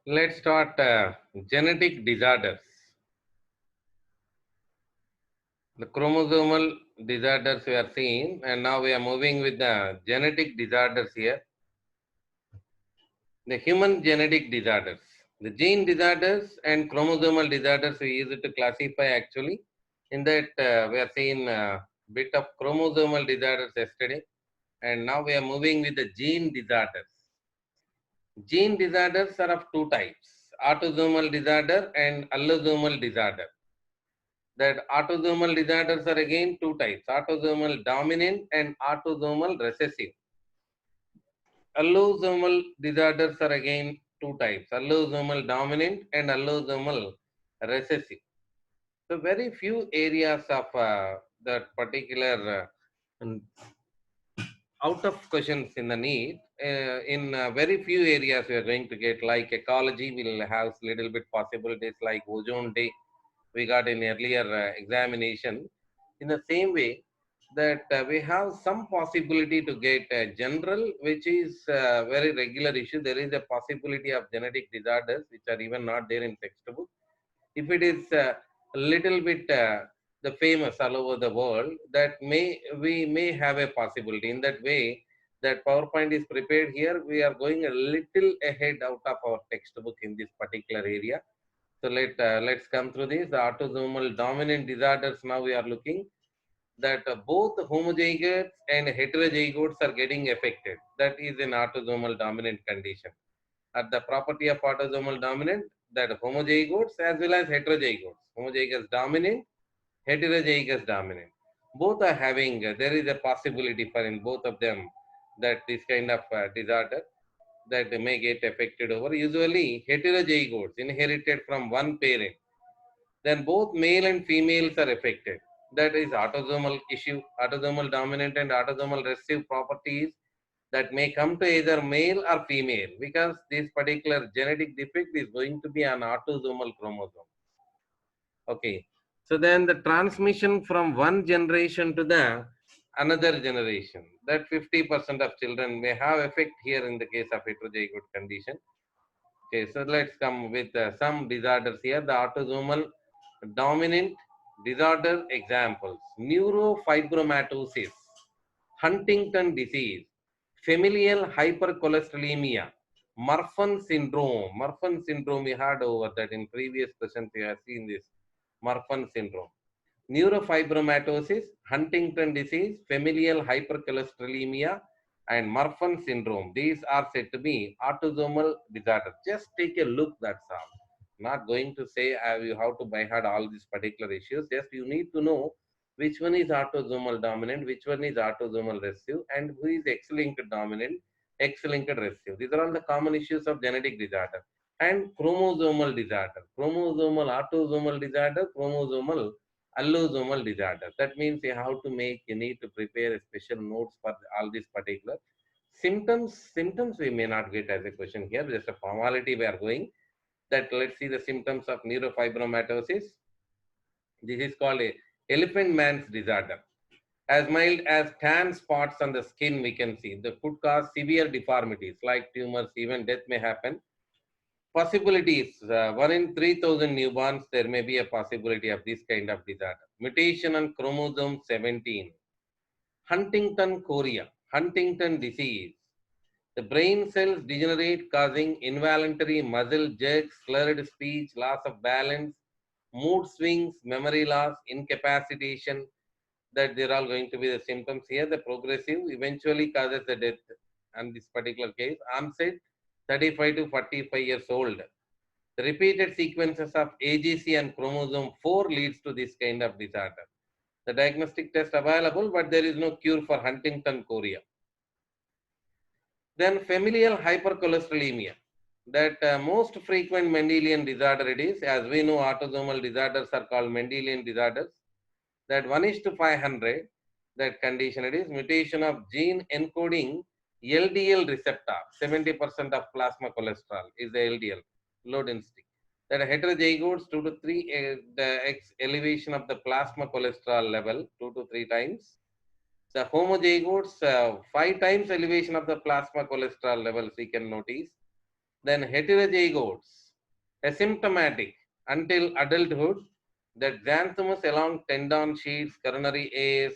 Let's start genetic disorders. The chromosomal disorders we are seeing, and now we are moving with the genetic disorders here. The human genetic disorders, the gene disorders and chromosomal disorders we use it to classify actually. In that we are seeing a bit of chromosomal disorders yesterday, and now we are moving with the gene disorders. Gene disorders are of two types: autosomal disorder and allosomal disorder. That autosomal disorders are again two types: autosomal dominant and autosomal recessive. Allosomal disorders are again two types: allosomal dominant and allosomal recessive. So, very few areas of that particular out of questions in the need. In very few areas, we are going to get like ecology will have little bit possibilities like ozone day we got in earlier examination. In the same way that we have some possibility to get general, which is very regular issue. There is a possibility of genetic disorders which are even not there in textbook. If it is a little bit the famous all over the world, that may we may have a possibility. In that way, that PowerPoint is prepared here. We are going a little ahead out of our textbook in this particular area. So let's come through this. The autosomal dominant disorders. Now we are looking that both homozygotes and heterozygotes are getting affected. That is an autosomal dominant condition. At the property of autosomal dominant, that homozygotes as well as heterozygotes, homozygous dominant, heterozygous dominant, both are having, there is a possibility for in both of them that this kind of disorder that they may get affected over. Usually heterozygotes inherited from one parent, then both male and females are affected. That is autosomal issue, autosomal dominant and autosomal recessive properties that may come to either male or female, because this particular genetic defect is going to be an autosomal chromosome. Okay. So then the transmission from one generation to the another generation, that 50% of children may have effect here in the case of heterozygote condition. Okay, so let's come with some disorders here. The autosomal dominant disorder examples: neurofibromatosis, Huntington disease, familial hypercholesterolemia, Marfan syndrome. Marfan syndrome we had over that in previous questions we have seen this Marfan syndrome. Neurofibromatosis, Huntington disease, familial hypercholesterolemia, and Marfan syndrome. These are said to be autosomal disorders. Just take a look, that's all. Not going to say you have to by heart all these particular issues. Just you need to know which one is autosomal dominant, which one is autosomal recessive, and who is X-linked dominant, X-linked recessive. These are all the common issues of genetic disorder. And chromosomal disorder, chromosomal autosomal disorder, chromosomal allosomal disorder. That means you have to make, you need to prepare a special notes for all these particular symptoms. Symptoms we may not get as a question here, just a formality we are going. That let's see the symptoms of neurofibromatosis. This is called a elephant man's disorder. As mild as tan spots on the skin, we can see. The could cause severe deformities like tumors, even death may happen. Possibilities, 1 in 3,000 newborns, there may be a possibility of this kind of disorder. Mutation on chromosome 17. Huntington chorea, Huntington disease. The brain cells degenerate, causing involuntary muscle jerks, slurred speech, loss of balance, mood swings, memory loss, incapacitation. That they're all going to be the symptoms here. The progressive eventually causes the death. And this particular case, onset 35 to 45 years old. The repeated sequences of AGC and chromosome 4 leads to this kind of disorder. The diagnostic test available, but there is no cure for Huntington chorea. Then familial hypercholesterolemia. That most frequent Mendelian disorder it is. As we know, autosomal disorders are called Mendelian disorders. That 1 is to 500, that condition it is. Mutation of gene encoding LDL receptor. 70% of plasma cholesterol is the LDL, low density. That heterozygotes 2 to 3, the X elevation of the plasma cholesterol level 2 to 3 times. The homozygotes 5 times elevation of the plasma cholesterol levels we can notice. Then heterozygotes, asymptomatic until adulthood, the xanthomas along tendon sheets, coronary AS,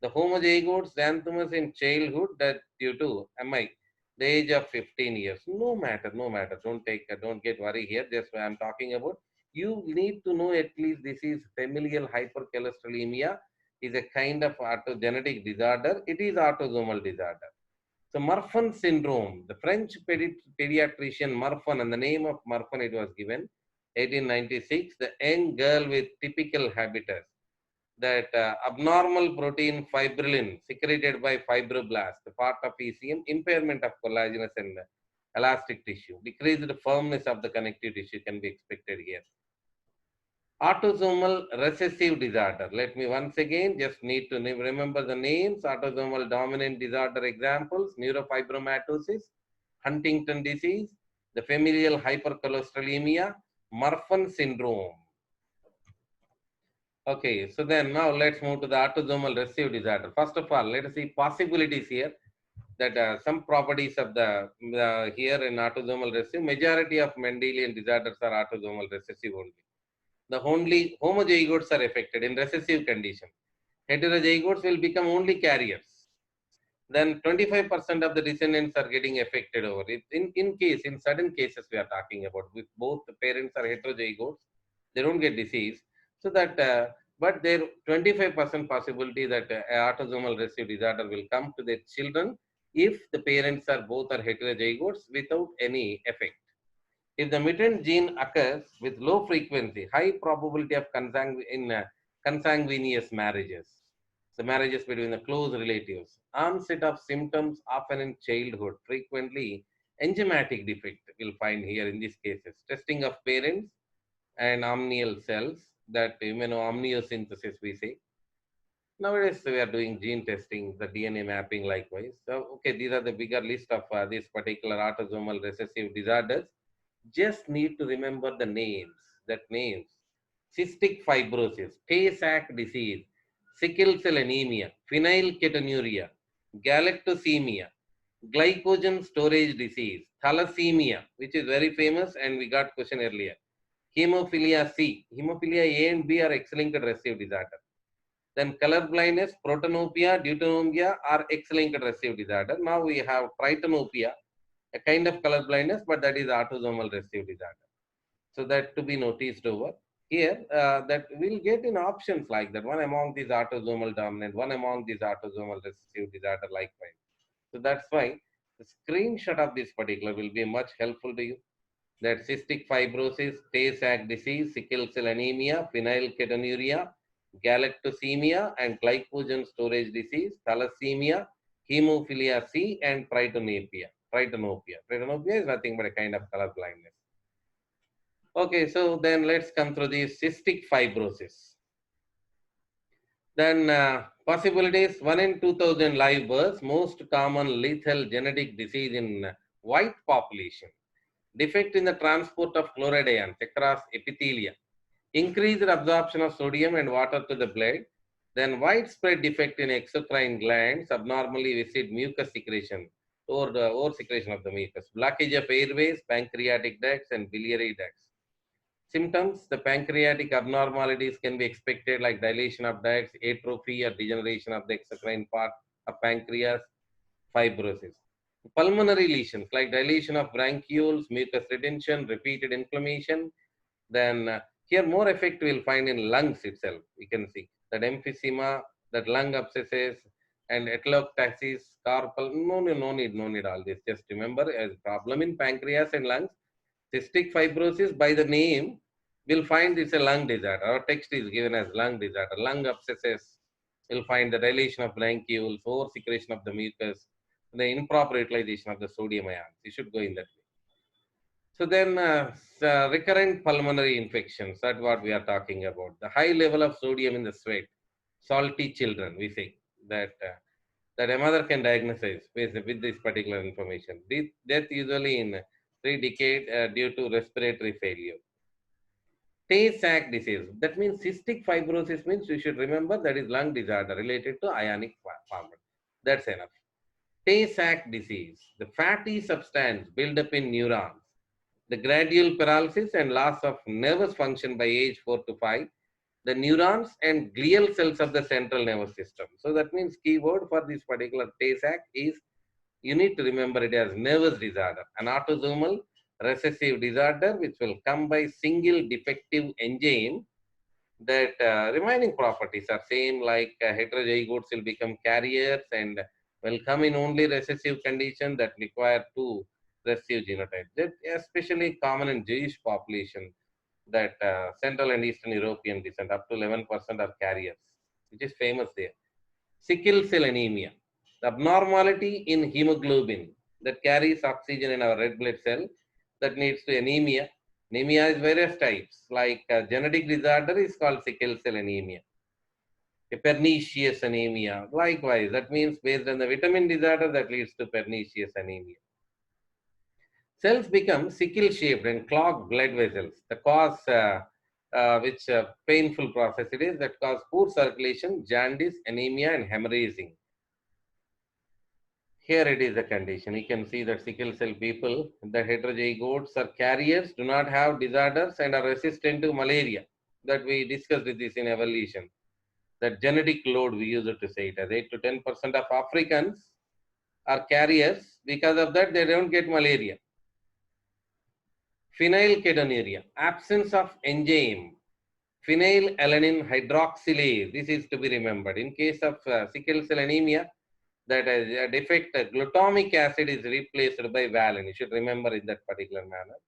the homozygotes, xanthomas in childhood that due to MI, the age of 15 years. No matter, no matter. Don't get worried here. Just I'm talking about. You need to know at least this is familial hypercholesterolemia is a kind of autogenetic disorder. It is autosomal disorder. So Marfan syndrome, the French pediatrician Marfan, and the name of Marfan it was given, 1896, the young girl with typical habitus, that abnormal protein fibrillin secreted by fibroblast, the part of ECM, impairment of collagenous and elastic tissue, decreased firmness of the connective tissue can be expected here. Autosomal recessive disorder. Let me once again just need to remember the names. Autosomal dominant disorder examples: neurofibromatosis, Huntington disease, the familial hypercholesterolemia, Marfan syndrome. Okay, so then now let's move to the autosomal recessive disorder. First of all, let us see possibilities here that some properties of the here in autosomal recessive. Majority of Mendelian disorders are autosomal recessive only. The only homozygotes are affected in recessive condition. Heterozygotes will become only carriers. Then 25% of the descendants are getting affected over it. In certain cases we are talking about, if both the parents are heterozygotes, they don't get disease. So that, but there 25% possibility that autosomal recessive disorder will come to their children if the parents are both are heterozygotes without any effect. If the mutant gene occurs with low frequency, high probability of consanguineous marriages, the marriages between the close relatives, onset of symptoms often in childhood, frequently enzymatic defect will find here in these cases. Testing of parents and amnial cells, that immunoamniocentesis we say. Nowadays we are doing gene testing, the DNA mapping likewise. So, okay, these are the bigger list of these particular autosomal recessive disorders. Just need to remember the names, that names. Cystic fibrosis, Tay-Sachs disease, sickle cell anemia, phenylketonuria, galactosemia, glycogen storage disease, thalassemia, which is very famous and we got question earlier. Hemophilia C, hemophilia A and B are X-linked recessive disorder. Then color blindness, protanopia, deuteronomia are X-linked recessive disorder. Now we have tritanopia, a kind of color blindness, but that is autosomal recessive disorder. So that to be noticed over here, that we'll get in options like that. One among these autosomal dominant, one among these autosomal recessive disorder likewise. So that's why the screenshot of this particular will be much helpful to you. That cystic fibrosis, Tay-Sachs disease, sickle cell anemia, phenylketonuria, galactosemia, and glycogen storage disease, thalassemia, hemophilia C, and tritanopia. Tritanopia is nothing but a kind of color blindness. Okay, so then let's come through the cystic fibrosis. Then possibilities: 1 in 2000 live births, most common lethal genetic disease in white population. Defect in the transport of chloride ions across epithelia. Increased absorption of sodium and water to the blood. Then widespread defect in exocrine glands, abnormally viscid mucus secretion or secretion of the mucus. Blockage of airways, pancreatic ducts, and biliary ducts. Symptoms: the pancreatic abnormalities can be expected like dilation of ducts, atrophy or degeneration of the exocrine part of pancreas, fibrosis. Pulmonary lesions like dilation of bronchioles, mucus retention, repeated inflammation. Then here more effect we'll find in lungs itself. We can see that emphysema, that lung abscesses, and atelectasis, carpal. No need all this. Just remember, as problem in pancreas and lungs, cystic fibrosis by the name, we'll find it's a lung disorder. Our text is given as lung disorder. Lung abscesses, you'll find the dilation of bronchioles, over secretion of the mucus, the improper utilization of the sodium ions. You should go in that way. So then recurrent pulmonary infections, that's what we are talking about. The high level of sodium in the sweat, salty children, we say that a mother can diagnose with this particular information. Death usually in 3 decades due to respiratory failure. Tay-Sachs disease, that means cystic fibrosis means you should remember that is lung disorder related to ionic formation. That's enough. Tay-Sachs disease, the fatty substance build up in neurons the gradual paralysis and loss of nervous function by age 4 to 5, the neurons and glial cells of the central nervous system. So that means keyword for this particular TASAC is, you need to remember it as nervous disorder, an autosomal recessive disorder which will come by single defective enzyme. That remaining properties are same, like heterozygotes will become carriers and will come in only recessive condition that require two recessive genotypes. That especially common in Jewish population, that Central and Eastern European descent, up to 11% are carriers, which is famous there. Sickle cell anemia, the abnormality in hemoglobin that carries oxygen in our red blood cell, that leads to anemia. Anemia is various types, like genetic disorder is called sickle cell anemia. A pernicious anemia, likewise, that means based on the vitamin disorder that leads to pernicious anemia. Cells become sickle shaped and clog blood vessels. The cause, which painful process it is, that cause poor circulation, jaundice, anemia, and hemorrhaging. Here it is the condition. You can see that sickle cell people, the heterozygotes or carriers, do not have disorders and are resistant to malaria. That we discussed this in evolution. That genetic load, we use it to say it as 8 to 10% of Africans are carriers. Because of that, they don't get malaria. Phenylketonuria, absence of enzyme, phenylalanine hydroxylase. This is to be remembered. In case of sickle cell anemia, that is a defect, glutamic acid is replaced by valine. You should remember in that particular manner.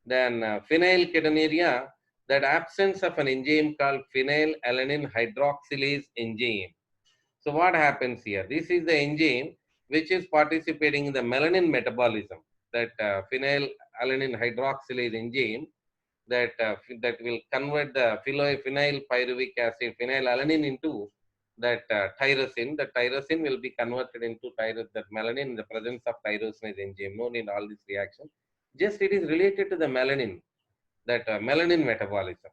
Then phenylketonuria, that absence of an enzyme called phenylalanine hydroxylase enzyme. So what happens here? This is the enzyme which is participating in the melanin metabolism. That phenylalanine hydroxylase enzyme that will convert the phenyl pyruvic acid, phenylalanine, into that tyrosine. The tyrosine will be converted into that melanin in the presence of tyrosinase enzyme. No need all this reaction. Just it is related to the melanin, that melanin metabolism.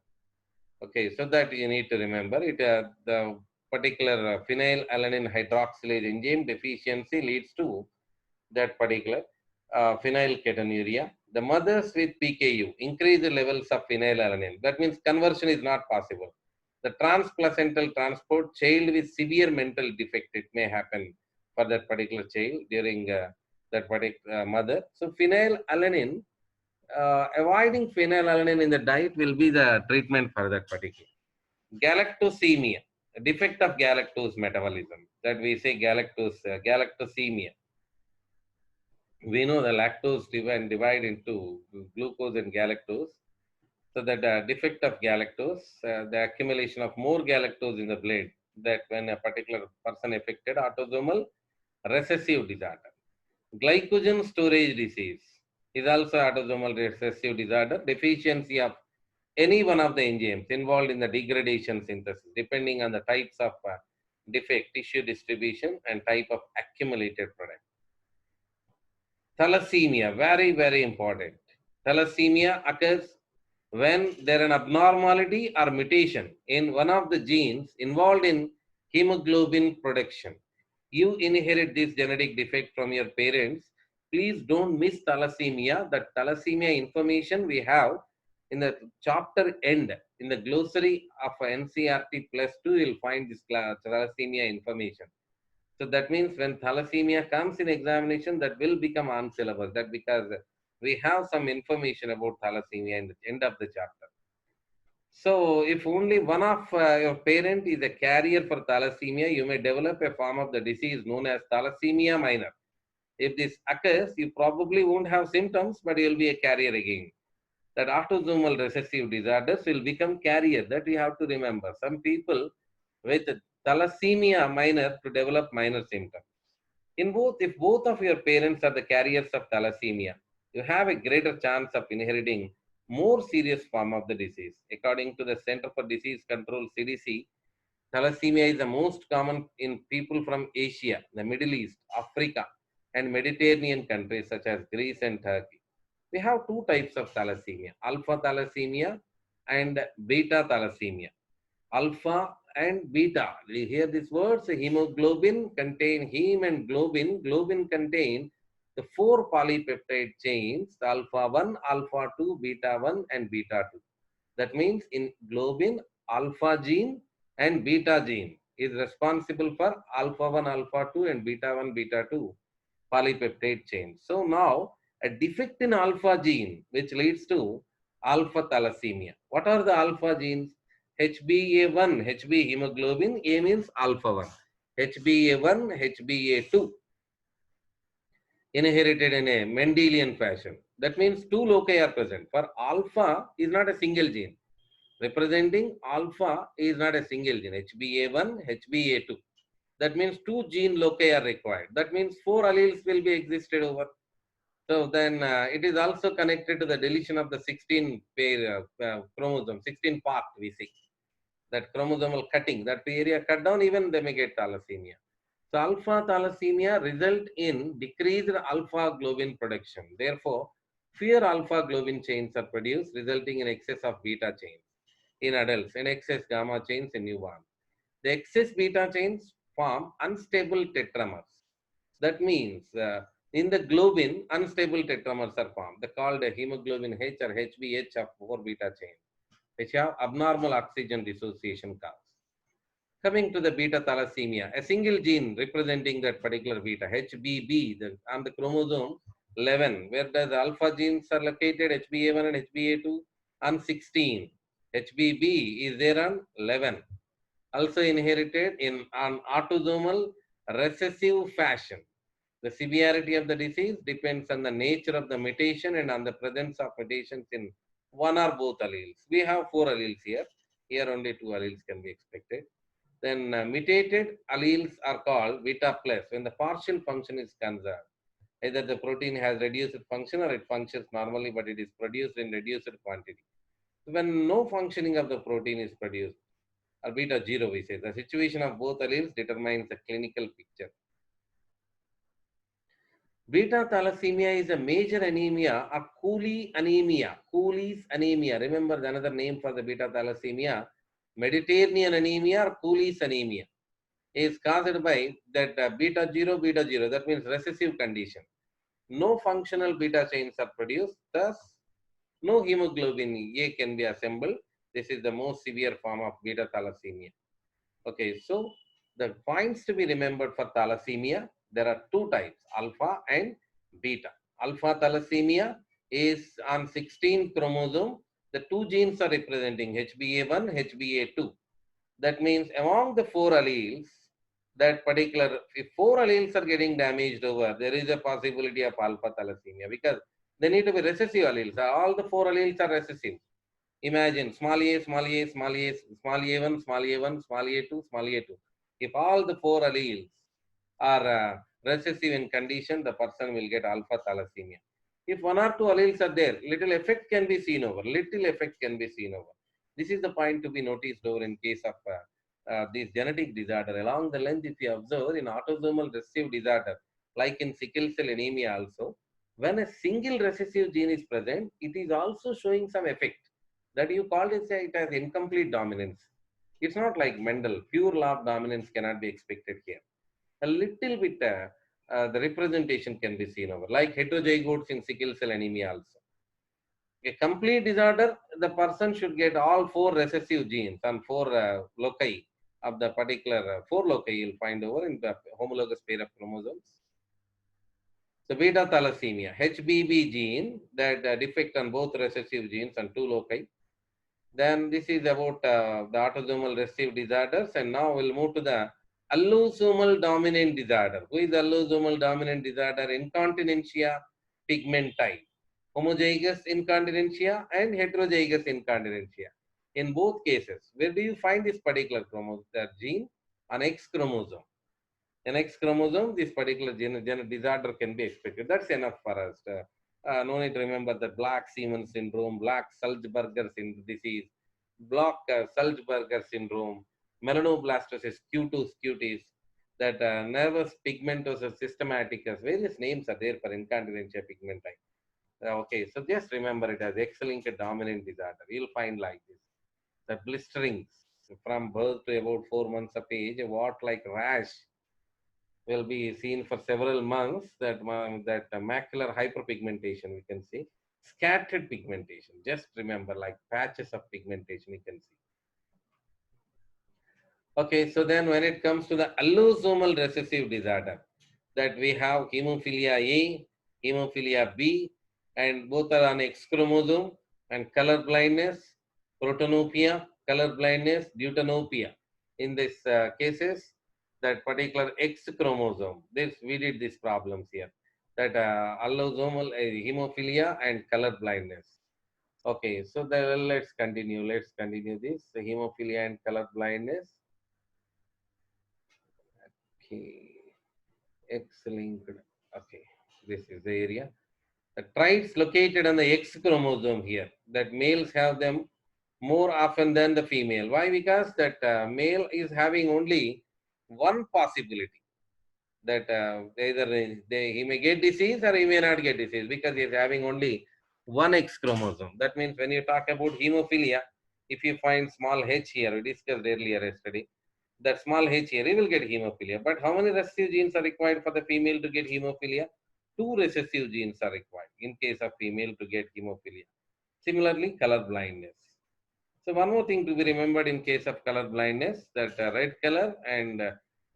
Okay, so that you need to remember it. The particular phenylalanine hydroxylase enzyme deficiency leads to that particular phenylketonuria. The mothers with PKU increase the levels of phenylalanine. That means conversion is not possible. The transplacental transport, child with severe mental defect, it may happen for that particular child during that particular mother. So phenylalanine, avoiding phenylalanine in the diet will be the treatment for that particular. Galactosemia, a defect of galactose metabolism, that we say galactosemia. We know the lactose divide into glucose and galactose. So that defect of galactose, the accumulation of more galactose in the blood, that when a particular person affected, autosomal recessive disorder. Glycogen storage disease is also autosomal recessive disorder, deficiency of any one of the enzymes involved in the degradation synthesis, depending on the types of defect, tissue distribution, and type of accumulated product. Thalassemia, very, very important. Thalassemia occurs when there is an abnormality or mutation in one of the genes involved in hemoglobin production. You inherit this genetic defect from your parents. Please don't miss thalassemia. The thalassemia information we have in the chapter end, in the glossary of NCERT plus 2, you'll find this thalassemia information. So that means when thalassemia comes in examination, that will become on syllabus. That because we have some information about thalassemia in the end of the chapter. So if only one of your parent is a carrier for thalassemia, you may develop a form of the disease known as thalassemia minor. If this occurs, you probably won't have symptoms, but you will be a carrier again. That autosomal recessive disorders will become carrier. That we have to remember. Some people with thalassemia minor to develop minor symptoms. In both, if both of your parents are the carriers of thalassemia, you have a greater chance of inheriting more serious form of the disease. According to the Center for Disease Control, CDC, thalassemia is the most common in people from Asia, the Middle East, Africa, and Mediterranean countries such as Greece and Turkey. We have two types of thalassemia, alpha thalassemia and beta thalassemia. Alpha and beta. We hear these words, hemoglobin contain heme and globin. Globin contain the four polypeptide chains, the alpha 1, alpha 2, beta 1, and beta 2. That means in globin, alpha gene and beta gene is responsible for alpha 1, alpha 2, and beta 1, beta 2 polypeptide chain. So now a defect in alpha gene which leads to alpha thalassemia. What are the alpha genes? HbA1, Hb hemoglobin, A means alpha 1. HbA1, HbA2 inherited in a Mendelian fashion. That means two loci are present. For alpha is not a single gene. Representing alpha is not a single gene. HbA1, HbA2. That means two gene loci are required. That means four alleles will be existed over. So then it is also connected to the deletion of the 16 pair chromosome, 16 part we see. That chromosomal cutting, that area cut down, even they may get thalassemia. So alpha thalassemia result in decreased alpha globin production. Therefore, fewer alpha globin chains are produced, resulting in excess of beta chains in adults and excess gamma chains in newborn. The excess beta chains form unstable tetramers. That means in the globin, unstable tetramers are formed. They're called a hemoglobin H or HbH of 4 beta chain, which have abnormal oxygen dissociation cause. Coming to the beta thalassemia, a single gene representing that particular beta, HBB, on the chromosome 11, where does alpha genes are located, HbA1 and HbA2, on 16. HBB is there on 11. Also inherited in an autosomal recessive fashion. The severity of the disease depends on the nature of the mutation and on the presence of mutations in one or both alleles. We have four alleles here. Here only two alleles can be expected. Then mutated alleles are called beta plus when the partial function is conserved. Either the protein has reduced function or it functions normally, but it is produced in reduced quantity. So when no functioning of the protein is produced, or beta 0 we say, the situation of both alleles determines the clinical picture. Beta thalassemia is a major anemia, a Cooley anemia. Cooley's anemia. Remember another name for the beta thalassemia, Mediterranean anemia or Cooley's anemia, is caused by that beta 0, beta 0. That means recessive condition. No functional beta chains are produced. Thus, no hemoglobin A can be assembled. This is the most severe form of beta thalassemia. Okay, so the points to be remembered for thalassemia, there are two types, alpha and beta. Alpha thalassemia is on 16 chromosome. The two genes are representing HbA1, HbA2. That means among the four alleles, that particular, if four alleles are getting damaged over, there is a possibility of alpha thalassemia because they need to be recessive alleles. All the four alleles are recessive. Imagine small a, small a, small a, small a1, small a1, small a2, small a2. If all the four alleles are recessive in condition, the person will get alpha thalassemia. If one or two alleles are there, little effect can be seen over. Little effect can be seen over. This is the point to be noticed over in case of this genetic disorder. Along the length, if you observe in autosomal recessive disorder, like in sickle cell anemia also, when a single recessive gene is present, it is also showing some effect that you called it as incomplete dominance. It's not like Mendel. Pure law of dominance cannot be expected here. A little bit the representation can be seen over, like heterozygotes in sickle cell anemia also. A complete disorder, the person should get all four recessive genes and four loci of the particular four loci you'll find over in the homologous pair of chromosomes. So beta thalassemia, HBB gene, that defect on both recessive genes and two loci. Then this is about the autosomal recessive disorders, and now we'll move to the allosomal dominant disorder. Who is allosomal dominant disorder? Incontinentia pigmenti, homozygous incontinentia and heterozygous incontinentia. In both cases, where do you find this particular gene? On X chromosome. In X chromosome, this particular disorder can be expected. That's enough for us. No need to remember the Black-Seaman syndrome, Black-Sulzberger disease, Black-Sulzberger syndrome, melanoblastosis, cutis cutis, that nervous pigmentosus systematicus, various names are there for incontinentia pigmenti. Okay, so just remember it as X-linked dominant disorder. You'll find like this. The blisterings from birth to about 4 months of age, a wart-like rash will be seen for several months. That macular hyperpigmentation we can see, scattered pigmentation. Just remember, like patches of pigmentation you can see. Okay, so then when it comes to the allosomal recessive disorder, that we have hemophilia A, hemophilia B, and both are on X chromosome, and color blindness, protanopia, color blindness, deuteranopia. In these cases, that particular X chromosome, this we did these problems here. That allosomal hemophilia and color blindness. Okay, so then let's continue. Let's continue this hemophilia and color blindness. Okay, X-linked. Okay, this is the area. The traits located on the X chromosome here, that males have them more often than the female. Why? Because that male is having only one possibility, that either he may get disease or he may not get disease, because he is having only one X chromosome. That means when you talk about hemophilia, if you find small h here, we discussed earlier yesterday, that small h here, he will get hemophilia. But how many recessive genes are required for the female to get hemophilia? Two recessive genes are required in case of female to get hemophilia. Similarly, color blindness. So one more thing to be remembered in case of color blindness, that red color and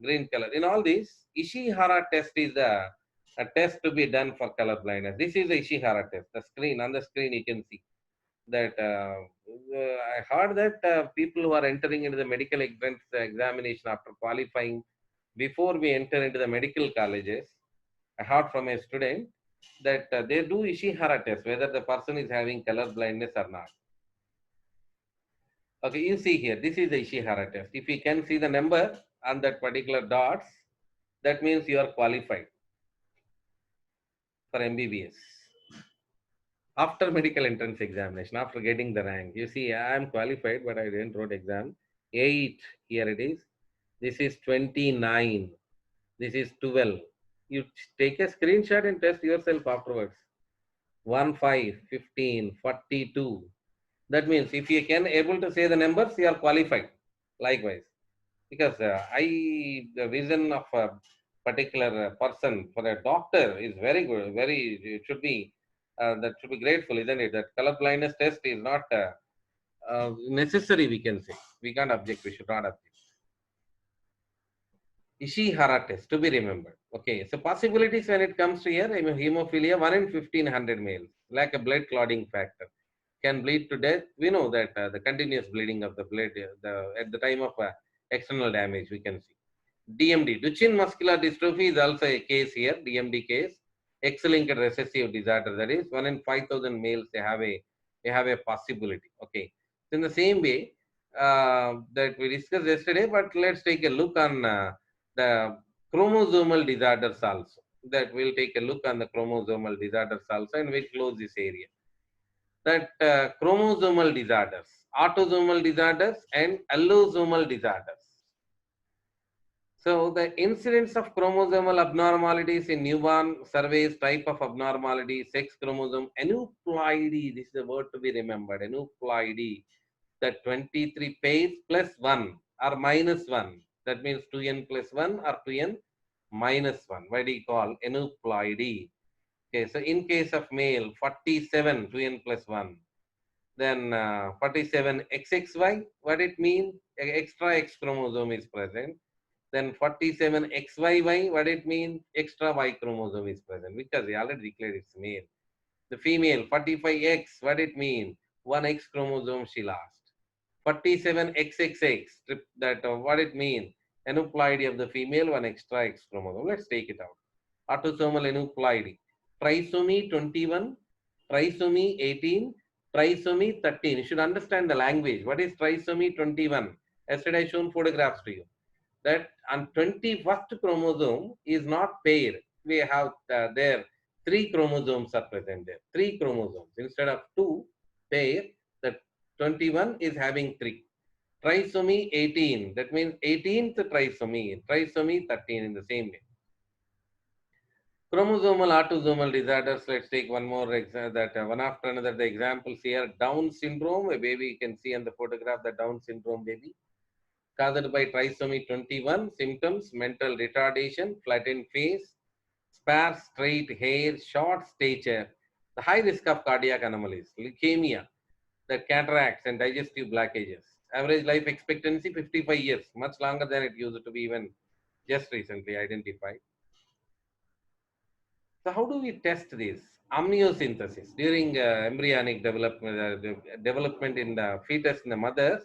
green color. In all these, Ishihara test is a test to be done for color blindness. This is the Ishihara test. The screen, on the screen you can see that I heard that people who are entering into the medical entrance examination after qualifying, before we enter into the medical colleges, I heard from a student that they do Ishihara test whether the person is having color blindness or not. Okay, you see here, this is the Ishihara test. If you can see the number on that particular dots, that means you are qualified for MBBS. After medical entrance examination, after getting the rank, you see, I am qualified, but I didn't wrote exam. 8, here it is. This is 29. This is 12. You take a screenshot and test yourself afterwards. 1, 5, 15, 42. That means if you can able to say the numbers, you are qualified. Likewise, because the vision of a particular person for a doctor is very good. Very, it should be that should be grateful, isn't it? That color blindness test is not necessary. We can say we can't object. We should not object. Ishihara test to be remembered. Okay, so possibilities when it comes to here, hemophilia 1 in 1500 males, like a blood clotting factor, can bleed to death. We know that the continuous bleeding of the blood at the time of external damage, we can see. DMD, Duchenne muscular dystrophy is also a case here, DMD case, X-linked recessive disorder. That is 1 in 5000 males they have a possibility. Okay, so in the same way that we discussed yesterday, but let's take a look on the chromosomal disorders also. That we'll take a look on the chromosomal disorders also, and we'll close this area. That chromosomal disorders, autosomal disorders, and allosomal disorders. So the incidence of chromosomal abnormalities in newborn surveys type of abnormality, sex chromosome, aneuploidy, this is the word to be remembered, aneuploidy, that 23 pairs plus 1 or minus 1. That means 2n plus 1 or 2n minus 1. Why do you call aneuploidy? Okay, so in case of male, 47, 2n plus 1. Then 47 XXY, what it means? Extra X chromosome is present. Then 47 XYY, what it means? Extra Y chromosome is present because they already declared it's male. The female 45X, what it means? One X chromosome she lost. 47XXX, that what it means? Aneuploidy of the female, one extra X chromosome. Let's take it out. Autosomal aneuploidy. Trisomy 21, trisomy 18, trisomy 13. You should understand the language. What is trisomy 21? Yesterday I shown photographs to you. That on 21st chromosome is not pair. We have there 3 chromosomes are present there. 3 chromosomes. Instead of 2 pair, the 21 is having 3. Trisomy 18. That means 18th trisomy. Trisomy 13 in the same way. Chromosomal autosomal disorders. Let's take one more that one after another. The examples here: Down syndrome. A baby you can see in the photograph the Down syndrome baby. caused by trisomy 21. Symptoms: mental retardation, flattened face, sparse straight hair, short stature, the high risk of cardiac anomalies, leukemia, the cataracts and digestive blockages. Average life expectancy 55 years, much longer than it used to be even just recently identified. So how do we test this? Amniocentesis. During embryonic development in the fetus in the mothers,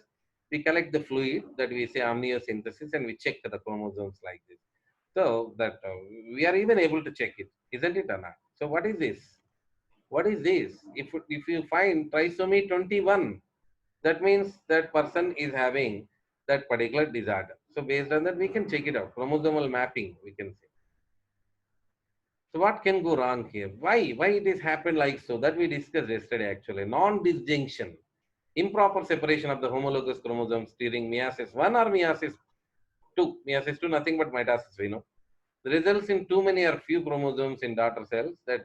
we collect the fluid that we say amniocentesis and we check the chromosomes like this. So that we are even able to check it, isn't it, Anna? So what is this? What is this? If you find trisomy 21, that means that person is having that particular disorder. So based on that, we can check it out. Chromosomal mapping, we can say. So what can go wrong here? Why it is happened like so? That we discussed yesterday actually. Non-disjunction, improper separation of the homologous chromosomes during meiosis 1 or meiosis 2. Meiosis 2, nothing but mitosis, we know. The results in too many or few chromosomes in daughter cells, that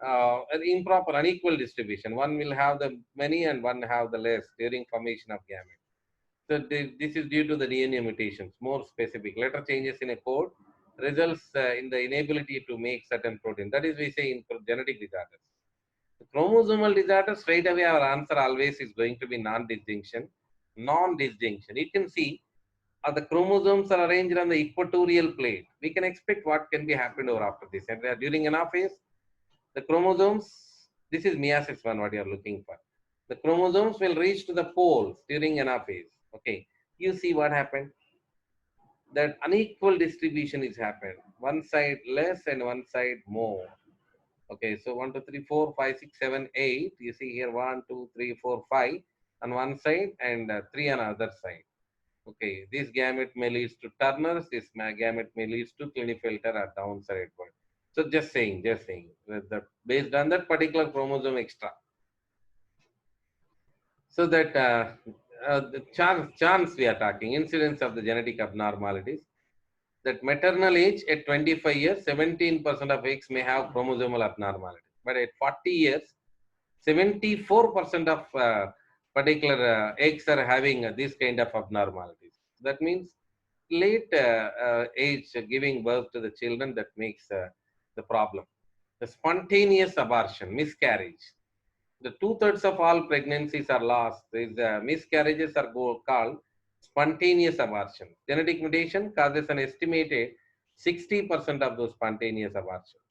an improper, unequal distribution. One will have the many and one have the less during formation of gametes. So this is due to the DNA mutations. More specific, letter changes in a code results in the inability to make certain protein. That is, we say in genetic disorders. The chromosomal disorder, straight away our answer always is going to be non-disjunction. Non-disjunction. You can see the chromosomes are arranged on the equatorial plate. We can expect what can be happened over after this. And during anaphase, the chromosomes, this is meiosis 1, what you are looking for. The chromosomes will reach to the poles during anaphase. Okay, you see what happened? That unequal distribution is happened. One side less and one side more. Okay, so 1, 2, 3, 4, 5, 6, 7, 8. You see here 1, 2, 3, 4, 5 on one side and 3 on other side. Okay, this gamete may lead to Turner's, this gamete may lead to Klinefelter or downside Edward. So just saying, that based on that particular chromosome extra. So that the chance we are talking, incidence of the genetic abnormalities, that maternal age at 25 years, 17% of eggs may have chromosomal abnormality. But at 40 years, 74% of particular eggs are having this kind of abnormalities. That means late age giving birth to the children that makes the problem. The spontaneous abortion, miscarriage. The two-thirds of all pregnancies are lost. These miscarriages are called spontaneous abortion. Genetic mutation causes an estimated 60% of those spontaneous abortions.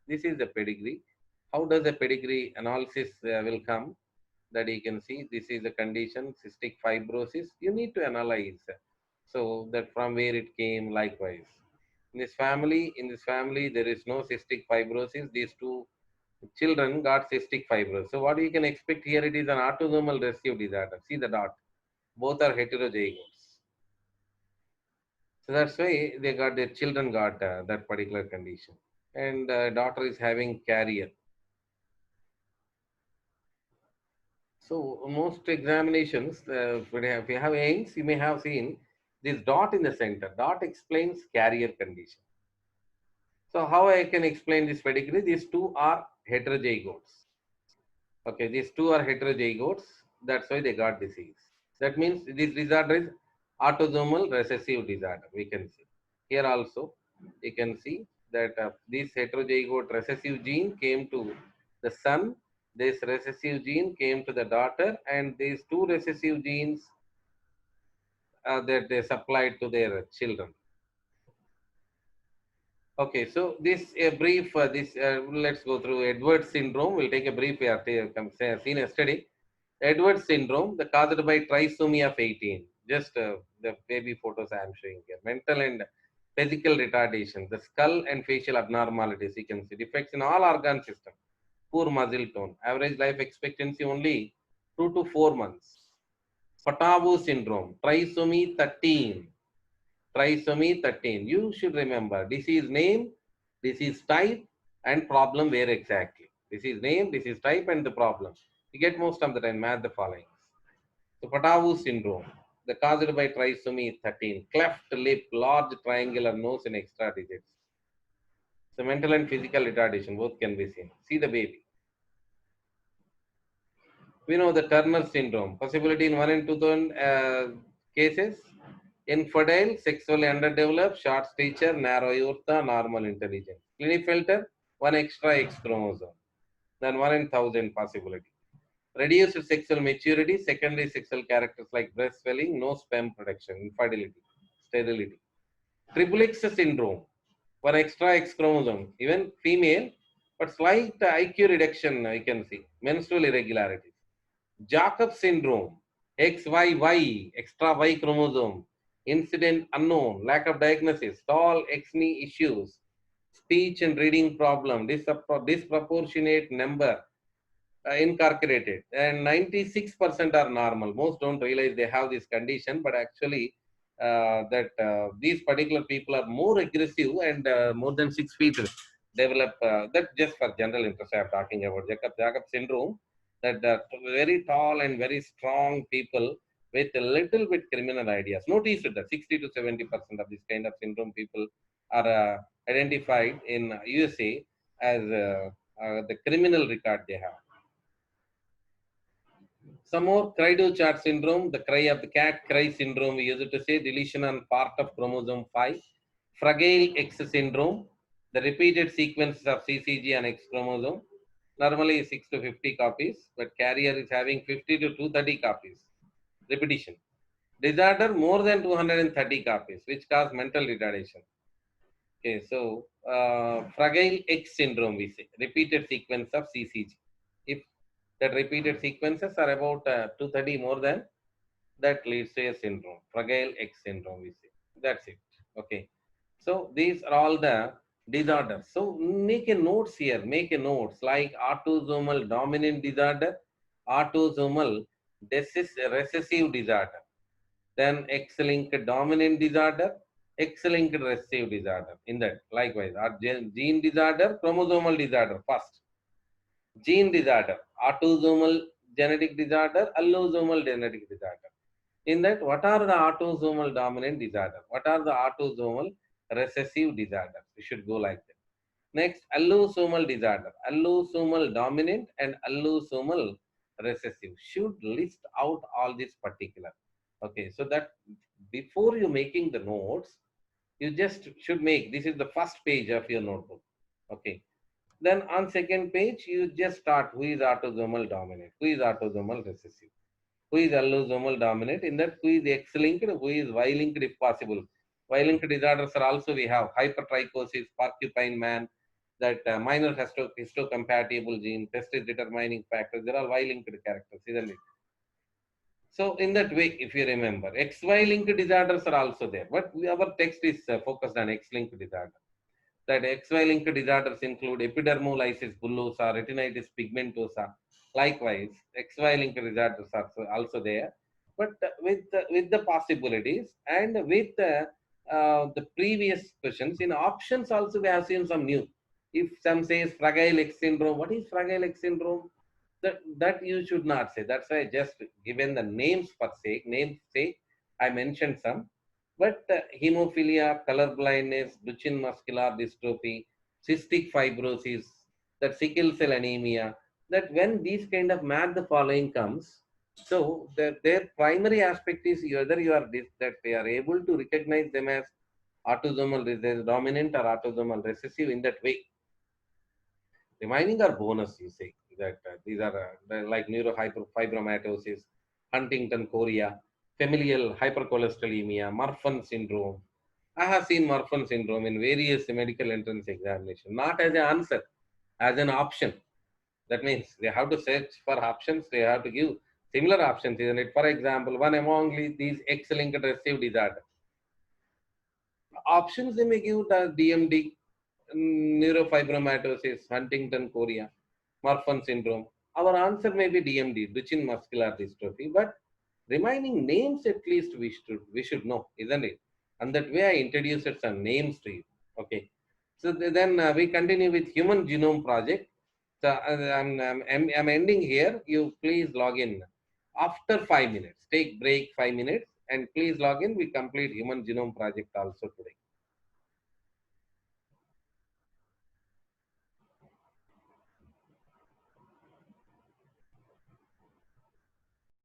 This is the pedigree. How does the pedigree analysis will come? That you can see, this is the condition, cystic fibrosis. You need to analyze so that from where it came. Likewise, in this family, there is no cystic fibrosis. These two children got cystic fibrosis. So what you can expect here, it is an autosomal recessive disorder. See the dot. Both are heterozygotes. So that's why their children got that particular condition. And daughter is having carrier. So most examinations, if you have aims, you may have seen this dot in the center. Dot explains carrier condition. So how I can explain this pedigree? These two are heterozygotes. Okay, these two are heterozygotes. That's why they got disease. That means this disorder is autosomal recessive disorder. We can see here also. You can see that this heterozygote recessive gene came to the son. This recessive gene came to the daughter, and these two recessive genes that they supplied to their children. Okay, so this a brief. Let's go through Edwards syndrome. We'll take a brief. We have seen yesterday. Edwards syndrome, the caused by trisomy of 18. Just the baby photos I am showing here. Mental and physical retardation, the skull and facial abnormalities. You can see defects in all organ system. Poor muscle tone. Average life expectancy only 2 to 4 months. Fatawu syndrome, trisomy 13. Trisomy 13. You should remember disease name, disease type, and problem where exactly. Disease name, disease type, and the problem. You get most of the time, match the following. So Fatawu syndrome, the caused by trisomy 13, cleft lip, large triangular nose, and extra digits. So mental and physical retardation both can be seen. See the baby. We know the Turner syndrome, possibility in 1 in 2,000 cases. Infidel, sexually underdeveloped, short stature, narrow aorta, normal intelligence. Klinefelter, one extra X chromosome. Then 1 in 1,000 possibility. Reduced sexual maturity, secondary sexual characters like breast swelling, no sperm production, infertility, sterility. Triple X syndrome, one extra X chromosome, even female, but slight IQ reduction I can see. Menstrual irregularities. Jacob syndrome, XYY, extra Y chromosome, incident unknown, lack of diagnosis, tall acne issues, speech and reading problem, disproportionate number incarcerated, and 96% are normal. Most don't realize they have this condition, but actually that these particular people are more aggressive and more than 6 feet develop. That just for general interest I am talking about Jacob syndrome. That very tall and very strong people with a little bit criminal ideas. Notice that 60 to 70% of this kind of syndrome people are identified in USA as the criminal record they have. Some more Cry-do-Chart syndrome, the cry of the cat, cry syndrome, we use it to say deletion on part of chromosome 5. Fragile X syndrome, the repeated sequences of CCG on X chromosome, normally 6 to 50 copies, but carrier is having 50 to 230 copies. Repetition. Disorder more than 230 copies, which cause mental retardation. Okay, so Fragile X syndrome, we say, repeated sequence of CCG. If that repeated sequences are about 230 more than, that leads to a syndrome, Fragile X syndrome, we say. That's it. Okay. So these are all the disorders. So make a notes here, make a notes like autosomal dominant disorder, autosomal recessive disorder, then X-linked dominant disorder, X-linked recessive disorder. In that, likewise, our gene disorder, chromosomal disorder first. Gene disorder, autosomal genetic disorder, allosomal genetic disorder. In that, what are the autosomal dominant disorder? What are the autosomal recessive disorders? We should go like that. Next, allosomal disorder, allosomal dominant and allosomal recessive. Should list out all these particular. Okay, so that before you making the notes, you just should make, this is the first page of your notebook. Okay. Then on second page, you just start who is autosomal dominant, who is autosomal recessive, who is allosomal dominant. In that, who is X-linked, who is Y-linked if possible. Y-linked disorders are also we have hypertrichosis, porcupine man, that minor histocompatible gene, pestis determining factors. They're all Y-linked characters, isn't it? So in that way, if you remember, XY-linked disorders are also there, but our text is focused on X-linked disorder. That XY-linked disorders include epidermolysis bullosa, retinitis pigmentosa. Likewise, XY-linked disorders are also there, but with the possibilities and with the previous questions in options also we have seen some new. If some says Fragile X syndrome, what is Fragile X syndrome? That you should not say. That's why I just given the names for sake. Names sake, I mentioned some. But hemophilia, color blindness, Duchenne muscular dystrophy, cystic fibrosis, that sickle cell anemia, that when these kind of match the following comes, so their primary aspect is whether you are that they are able to recognize them as autosomal dominant or autosomal recessive in that way. Remaining are bonus, you say that these are like neurofibromatosis, Huntington chorea, familial hypercholesterolemia, Marfan syndrome. I have seen Marfan syndrome in various medical entrance examination, not as an answer, as an option. That means they have to search for options, they have to give similar options, isn't it? For example, one among these X-linked recessive disorder. Options they may give the DMD, neurofibromatosis, Huntington chorea, Marfan syndrome. Our answer may be DMD, Duchenne muscular dystrophy, but remaining names at least we should know, isn't it? And that way I introduced some names to you. Okay. So then we continue with Human Genome Project. So I'm ending here. You please log in after 5 minutes. Take break 5 minutes and please log in. We complete Human Genome Project also today.